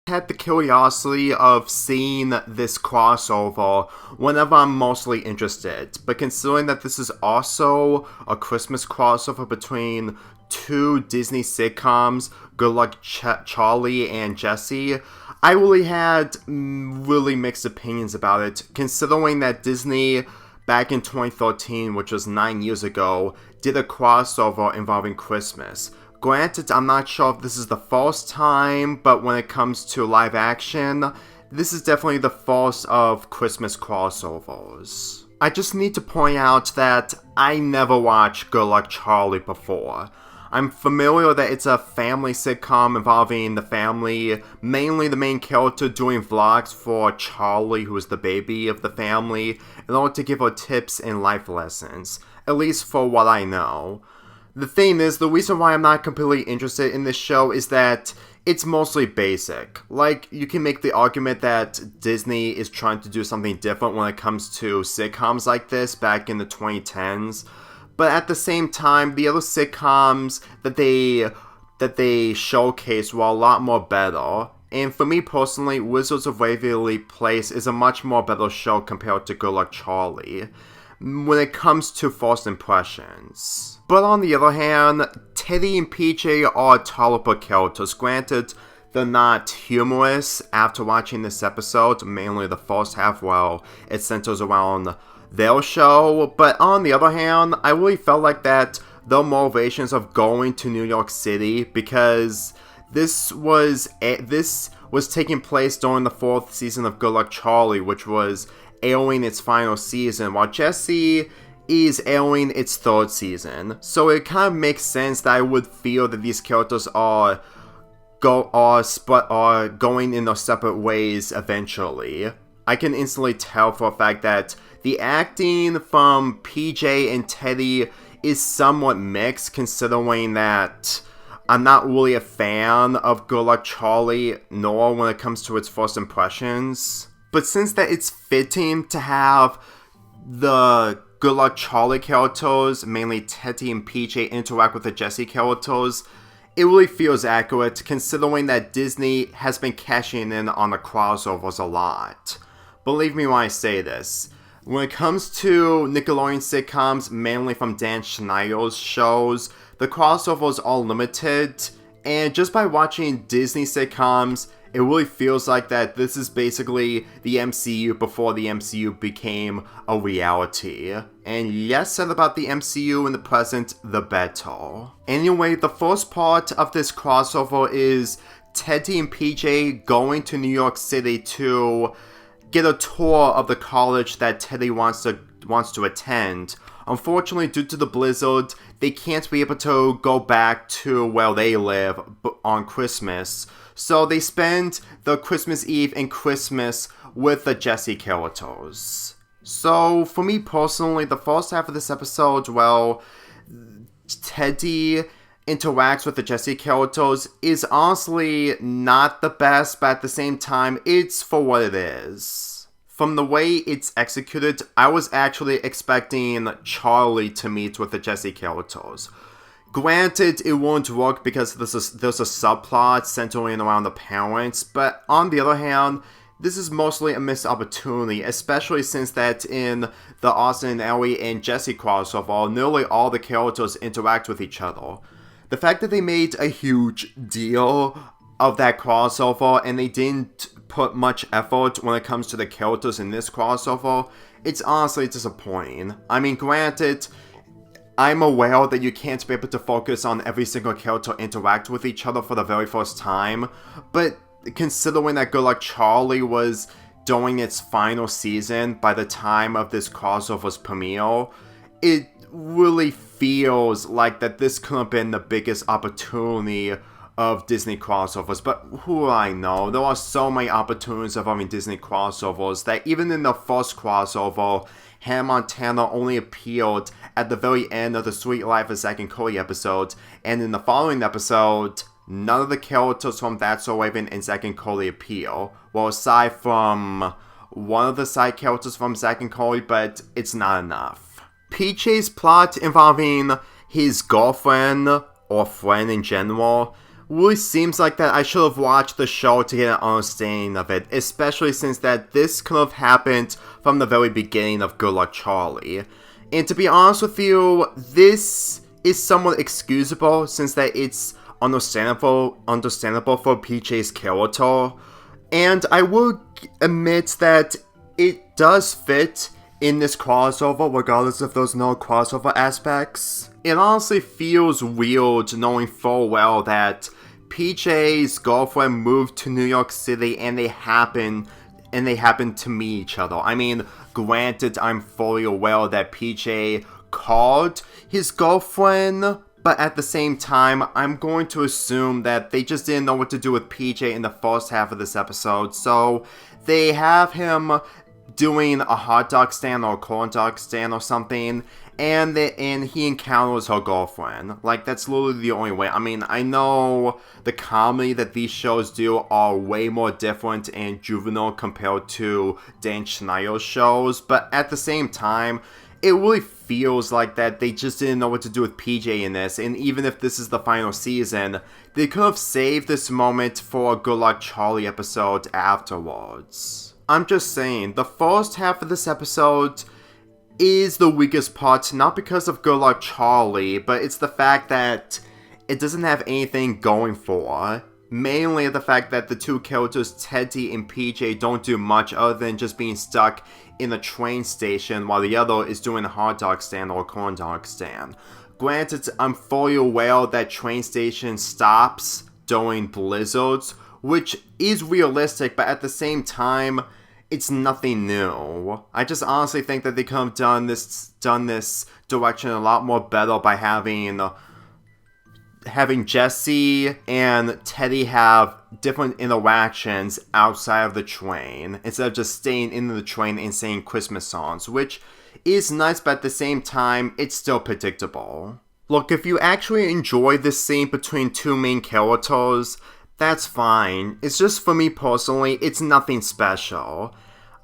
had the curiosity of seeing this crossover whenever I'm mostly interested, but considering that this is also a Christmas crossover between two Disney sitcoms, Good Luck Charlie and Jessie, I really had really mixed opinions about it, considering that Disney back in 2013, which was 9 years ago, did a crossover involving Christmas. Granted, I'm not sure if this is the first time, but when it comes to live action, this is definitely the first of Christmas crossovers. I just need to point out that I never watched Good Luck Charlie before. I'm familiar that it's a family sitcom involving the family, mainly the main character doing vlogs for Charlie, who is the baby of the family, in order to give her tips and life lessons, at least for what I know. The thing is, the reason why I'm not completely interested in this show is that it's mostly basic. Like, you can make the argument that Disney is trying to do something different when it comes to sitcoms like this back in the 2010s. But at the same time, the other sitcoms that they showcase were a lot more better. And for me personally, Wizards of Waverly Place is a much more better show compared to Good Luck Charlie when it comes to first impressions. But on the other hand, Teddy and PJ are tolerable characters. Granted, they're not humorous after watching this episode, mainly the first half, while it centers around their show. But on the other hand, I really felt like that their motivations of going to New York City, because this was taking place during the 4th season of Good Luck Charlie, which was airing its final season, while Jessie is airing its 3rd season. So it kind of makes sense that I would feel that these characters are going in their separate ways eventually. I can instantly tell for a fact that the acting from PJ and Teddy is somewhat mixed, considering that I'm not really a fan of Good Luck Charlie, nor when it comes to its first impressions. But since that it's fitting to have the Good Luck Charlie characters, mainly Teddy and PJ, interact with the Jessie characters, it really feels accurate, considering that Disney has been cashing in on the crossovers a lot. Believe me when I say this. When it comes to Nickelodeon sitcoms, mainly from Dan Schneider's shows, the crossovers are limited, and just by watching Disney sitcoms, it really feels like that this is basically the MCU before the MCU became a reality. And less said about the MCU in the present, the better. Anyway, the first part of this crossover is Teddy and PJ going to New York City to get a tour of the college that Teddy wants to attend. Unfortunately, due to the blizzard, they can't be able to go back to where they live on Christmas. So they spend the Christmas Eve and Christmas with the Jessie characters. So for me personally, the first half of this episode, well, Teddy interacts with the Jessie characters is honestly not the best, but at the same time, it's for what it is. From the way it's executed, I was actually expecting Charlie to meet with the Jessie characters. Granted, it won't work because there's a subplot centering around the parents, but on the other hand, this is mostly a missed opportunity, especially since that in the Austin and Ellie and Jessie crossover, nearly all the characters interact with each other. The fact that they made a huge deal of that crossover and they didn't put much effort when it comes to the characters in this crossover, it's honestly disappointing. I mean, granted, I'm aware that you can't be able to focus on every single character interact with each other for the very first time, but considering that Good Luck Charlie was during its final season by the time of this crossover's premiere, it really feels like that this could have been the biggest opportunity of Disney crossovers, but who do I know? There are so many opportunities of having Disney crossovers that even in the first crossover, Hannah Montana only appeared at the very end of the Sweet Life of Zack and Cody episode, and in the following episode, none of the characters from That's So Raven and Zack and Cody appear. Well, aside from one of the side characters from Zack and Cody, but it's not enough. PJ's plot involving his girlfriend, or friend in general, really seems like that I should have watched the show to get an understanding of it, especially since that this could have happened from the very beginning of Good Luck Charlie. And to be honest with you, this is somewhat excusable since that it's understandable for PJ's character. And I will admit that it does fit in this crossover, regardless of those no crossover aspects. It honestly feels weird knowing full well that PJ's girlfriend moved to New York City and they happen to meet each other. I mean, granted, I'm fully aware that PJ called his girlfriend, but at the same time, I'm going to assume that they just didn't know what to do with PJ in the first half of this episode, so they have him doing a hot dog stand or a corn dog stand or something, and he encounters her girlfriend. Like, that's literally the only way. I mean, I know the comedy that these shows do are way more different and juvenile compared to Dan Schneider's shows, but at the same time, it really feels like that they just didn't know what to do with PJ in this, and even if this is the final season, they could have saved this moment for a Good Luck Charlie episode afterwards. I'm just saying, the first half of this episode is the weakest part, not because of Good Luck Charlie, but it's the fact that it doesn't have anything going for it. Mainly the fact that the two characters, Teddy and PJ, don't do much other than just being stuck in a train station while the other is doing a hot dog stand or a corn dog stand. Granted, I'm fully aware that train station stops during blizzards, which is realistic, but at the same time, it's nothing new. I just honestly think that they could have done this direction a lot more better by having Jessie and Teddy have different interactions outside of the train, instead of just staying in the train and saying Christmas songs, which is nice, but at the same time, it's still predictable. Look, if you actually enjoy this scene between two main characters, that's fine. It's just, for me personally, it's nothing special.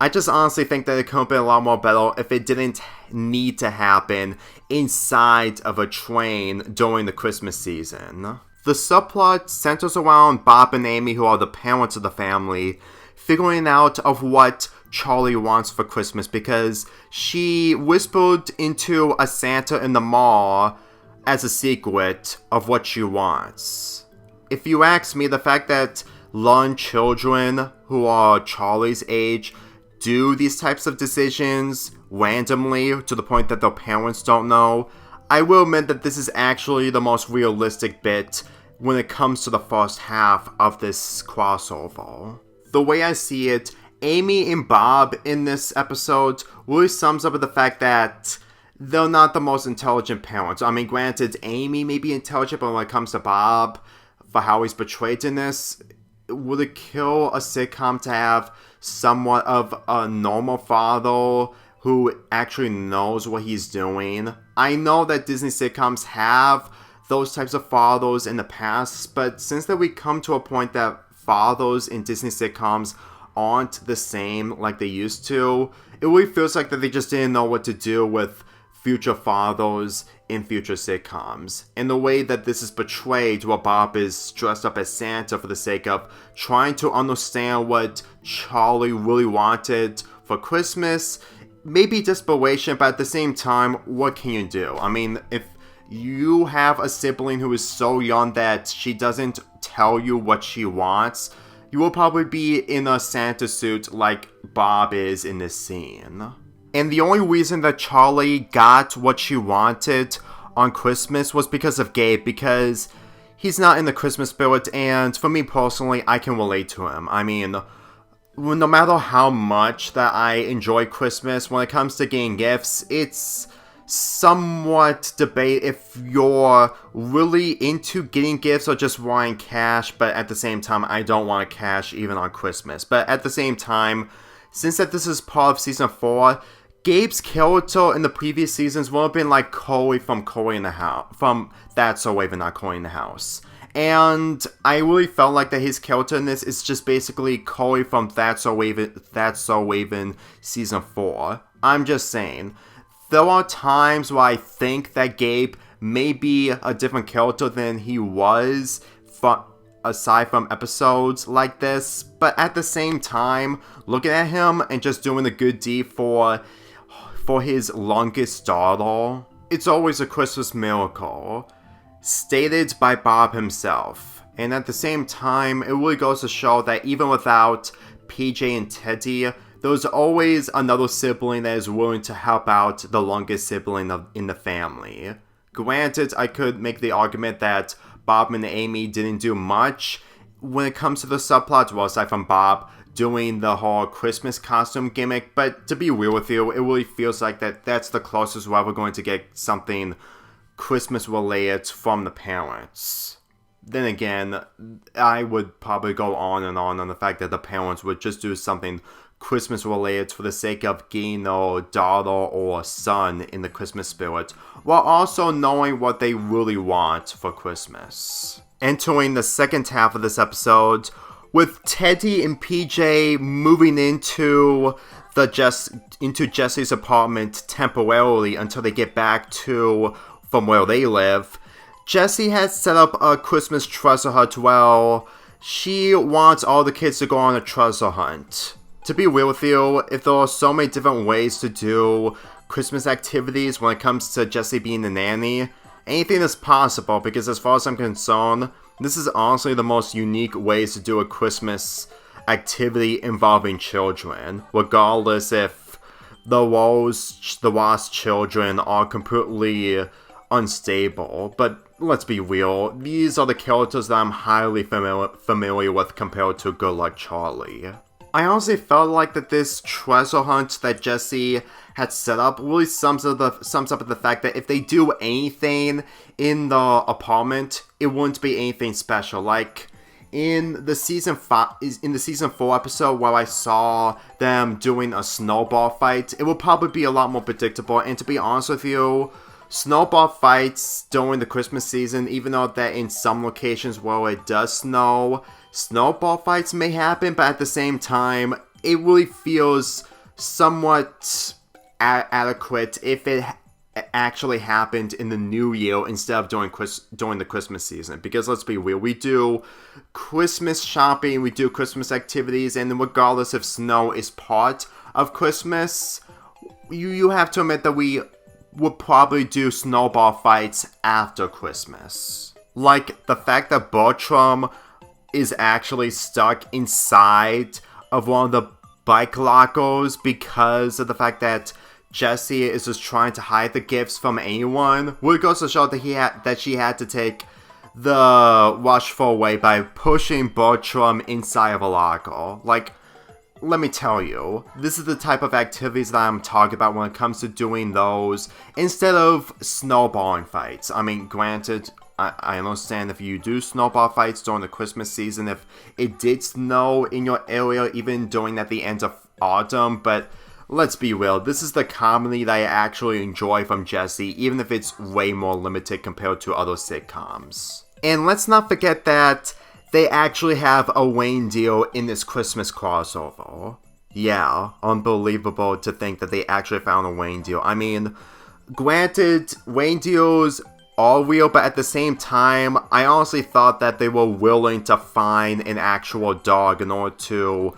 I just honestly think that it could have been a lot more better if it didn't need to happen inside of a train during the Christmas season. The subplot centers around Bob and Amy, who are the parents of the family, figuring out of what Charlie wants for Christmas because she whispered into a Santa in the mall as a secret of what she wants. If you ask me, the fact that young children who are Charlie's age do these types of decisions randomly to the point that their parents don't know, I will admit that this is actually the most realistic bit when it comes to the first half of this crossover. The way I see it, Amy and Bob in this episode really sums up with the fact that they're not the most intelligent parents. I mean, granted, Amy may be intelligent, but when it comes to Bob, for how he's portrayed in this, would it kill a sitcom to have somewhat of a normal father who actually knows what he's doing? I know that Disney sitcoms have those types of fathers in the past, but since that we come to a point that fathers in Disney sitcoms aren't the same like they used to, it really feels like that they just didn't know what to do with future fathers in future sitcoms. And the way that this is portrayed, where Bob is dressed up as Santa for the sake of trying to understand what Charlie really wanted for Christmas, maybe desperation, but at the same time, what can you do? I mean, if you have a sibling who is so young that she doesn't tell you what she wants, you will probably be in a Santa suit like Bob is in this scene. And the only reason that Charlie got what she wanted on Christmas was because of Gabe, because he's not in the Christmas spirit, and for me personally, I can relate to him. I mean, no matter how much that I enjoy Christmas, when it comes to getting gifts, it's somewhat debate if you're really into getting gifts or just wanting cash, but at the same time, I don't want cash even on Christmas. But at the same time, since that this is part of Season 4, Gabe's character in the previous seasons would have been like Corey from Corey in the House, from That's So Raven, Not Corey in the House. And I really felt like that his character in this is just basically Corey from That's So Raven Season 4. I'm just saying, there are times where I think that Gabe may be a different character than he was aside from episodes like this, but at the same time, looking at him and just doing a good deed for his longest daughter, it's always a Christmas miracle, stated by Bob himself. And at the same time, it really goes to show that even without PJ and Teddy, there's always another sibling that is willing to help out the longest sibling in the family. Granted, I could make the argument that Bob and Amy didn't do much when it comes to the subplot, well, aside from Bob doing the whole Christmas costume gimmick, but to be real with you, it really feels like that's the closest we're ever going to get something Christmas related from the parents. Then again, I would probably go on the fact that the parents would just do something Christmas related for the sake of getting a daughter or son in the Christmas spirit, while also knowing what they really want for Christmas. Entering the second half of this episode, with Teddy and PJ moving into Jessie's apartment temporarily until they get back from where they live, Jessie has set up a Christmas treasure hunt. Well, she wants all the kids to go on a treasure hunt. To be real with you, if there are so many different ways to do Christmas activities when it comes to Jessie being the nanny, anything is possible, because as far as I'm concerned, this is honestly the most unique ways to do a Christmas activity involving children, regardless if the Ross children are completely unstable. But let's be real, these are the characters that I'm highly familiar with compared to Good Luck Charlie. I honestly felt like that this treasure hunt that Jessie had set up really sums up the fact that if they do anything in the apartment, it wouldn't be anything special. Like in the season 4 episode where I saw them doing a snowball fight, it will probably be a lot more predictable. And to be honest with you, snowball fights during the Christmas season, even though that in some locations where it does snow, snowball fights may happen, but at the same time, it really feels somewhat adequate if it actually happened in the new year instead of during the Christmas season. Because let's be real, we do Christmas shopping, we do Christmas activities, and regardless if snow is part of Christmas, you have to admit that we would probably do snowball fights after Christmas. Like the fact that Bertram is actually stuck inside of one of the bike lockers because of the fact that Jessie is just trying to hide the gifts from anyone. Really goes to show that she had to take the rushful away by pushing Bertram inside of a locker. Like, let me tell you, this is the type of activities that I'm talking about when it comes to doing those instead of snowballing fights. I mean, granted, I understand if you do snowball fights during the Christmas season, if it did snow in your area, even during at the end of autumn, but let's be real, this is the comedy that I actually enjoy from Jessie, even if it's way more limited compared to other sitcoms. And let's not forget that they actually have a Wayne deal in this Christmas crossover. Yeah, unbelievable to think that they actually found a Wayne deal. I mean, granted, Wayne deals are real, but at the same time, I honestly thought that they were willing to find an actual dog in order to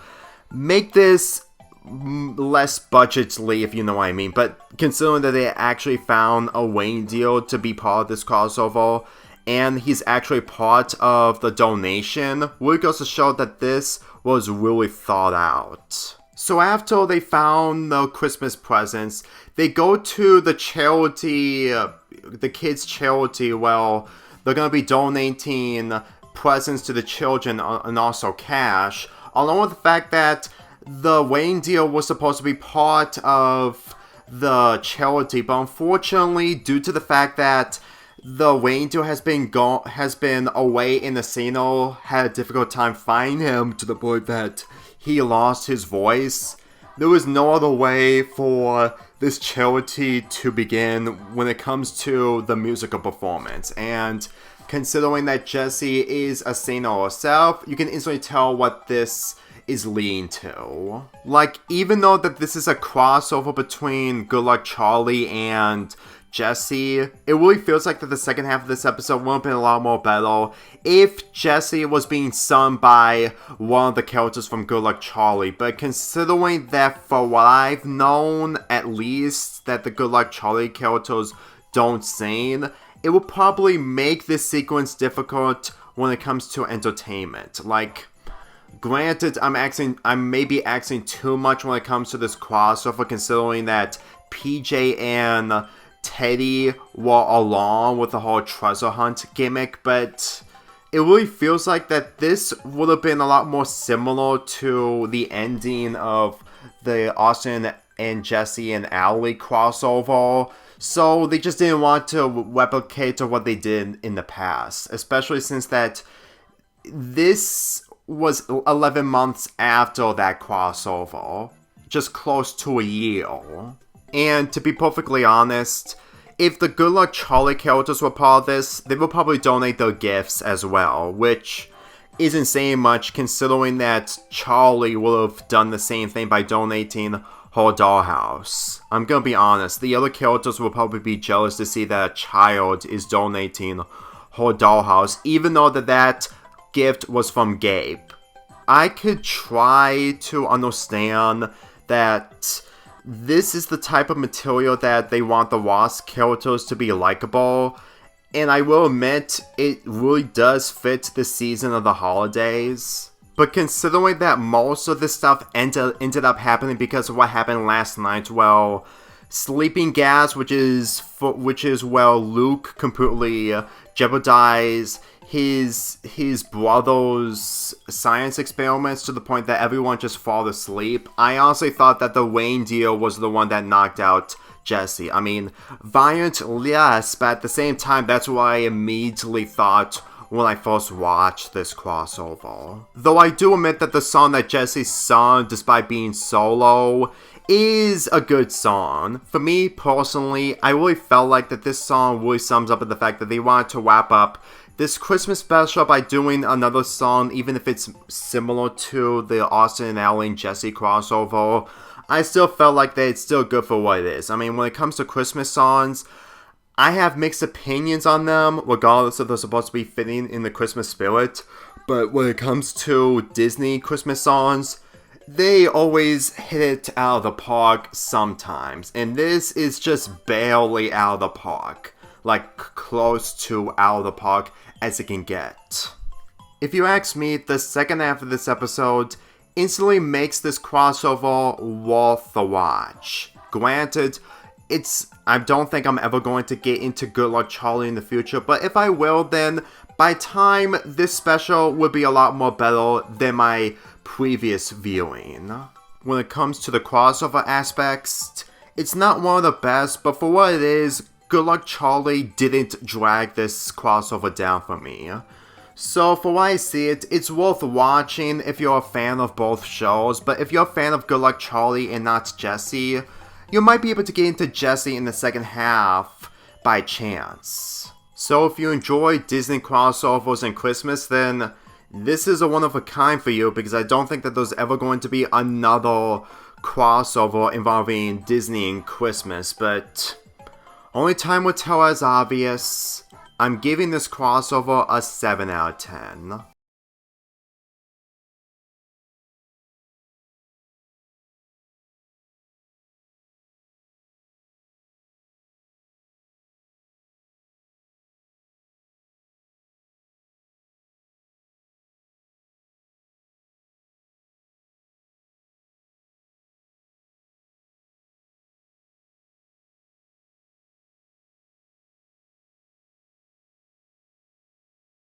make this less budgetly, if you know what I mean. But considering that they actually found a Wayne deal to be part of this crossover, and he's actually part of the donation, really goes to show that this was really thought out. So after they found the Christmas presents, they go to the charity, the kids' charity. Well, they're going to be donating presents to the children and also cash, along with the fact that the Wayne deal was supposed to be part of the charity, but unfortunately, due to the fact that the Wayne deal has been away in the signal, had a difficult time finding him to the point that he lost his voice. There was no other way for this charity to begin when it comes to the musical performance. And considering that Jessie is a singer herself, you can instantly tell what this is leading to. Like, even though that this is a crossover between Good Luck Charlie and Jessie, it really feels like that the second half of this episode would have been a lot more better if Jessie was being sung by one of the characters from Good Luck Charlie. But considering that for what I've known, at least, that the Good Luck Charlie characters don't sing, it will probably make this sequence difficult when it comes to entertainment. Like, granted, I'm maybe asking too much when it comes to this crossover, considering that PJ and Teddy were along with the whole treasure hunt gimmick, but it really feels like that this would have been a lot more similar to the ending of the Austin and Jessie and Allie crossover, so they just didn't want to replicate what they did in the past, especially since that this was 11 months after that crossover, just close to a year. And to be perfectly honest, if the Good Luck Charlie characters were part of this, they would probably donate their gifts as well, which isn't saying much considering that Charlie would have done the same thing by donating her dollhouse. I'm gonna be honest, the other characters will probably be jealous to see that a child is donating her dollhouse, even though that gift was from Gabe. I could try to understand that this is the type of material that they want the Wasp characters to be likable, and I will admit, it really does fit the season of the holidays. But considering that most of this stuff ended up happening because of what happened last night, well, sleeping gas, which is where Luke completely jeopardized his brother's science experiments to the point that everyone just fall asleep. I honestly thought that the reindeer was the one that knocked out Jessie. I mean, violent, yes, but at the same time, that's what I immediately thought when I first watched this crossover. Though I do admit that the song that Jessie sung, despite being solo, is a good song. For me, personally, I really felt like that this song really sums up the fact that they wanted to wrap up this Christmas special by doing another song, even if it's similar to the Austin and Allie and Jessie crossover. I still felt like that it's still good for what it is. I mean, when it comes to Christmas songs, I have mixed opinions on them, regardless if they're supposed to be fitting in the Christmas spirit. But when it comes to Disney Christmas songs, they always hit it out of the park sometimes. And this is just barely out of the park. Like, close to out of the park as it can get. If you ask me, the second half of this episode instantly makes this crossover worth the watch. Granted, I don't think I'm ever going to get into Good Luck Charlie in the future, but if I will, then by time this special would be a lot more better than my previous viewing. When it comes to the crossover aspects, it's not one of the best, but for what it is, Good Luck Charlie didn't drag this crossover down for me. So for what I see it's worth watching if you're a fan of both shows, but if you're a fan of Good Luck Charlie and not Jessie, you might be able to get into Jessie in the second half by chance. So if you enjoy Disney crossovers and Christmas, then this is a one-of-a-kind for you, because I don't think that there's ever going to be another crossover involving Disney and Christmas, but only time will tell, as obvious. I'm giving this crossover a 7 out of 10.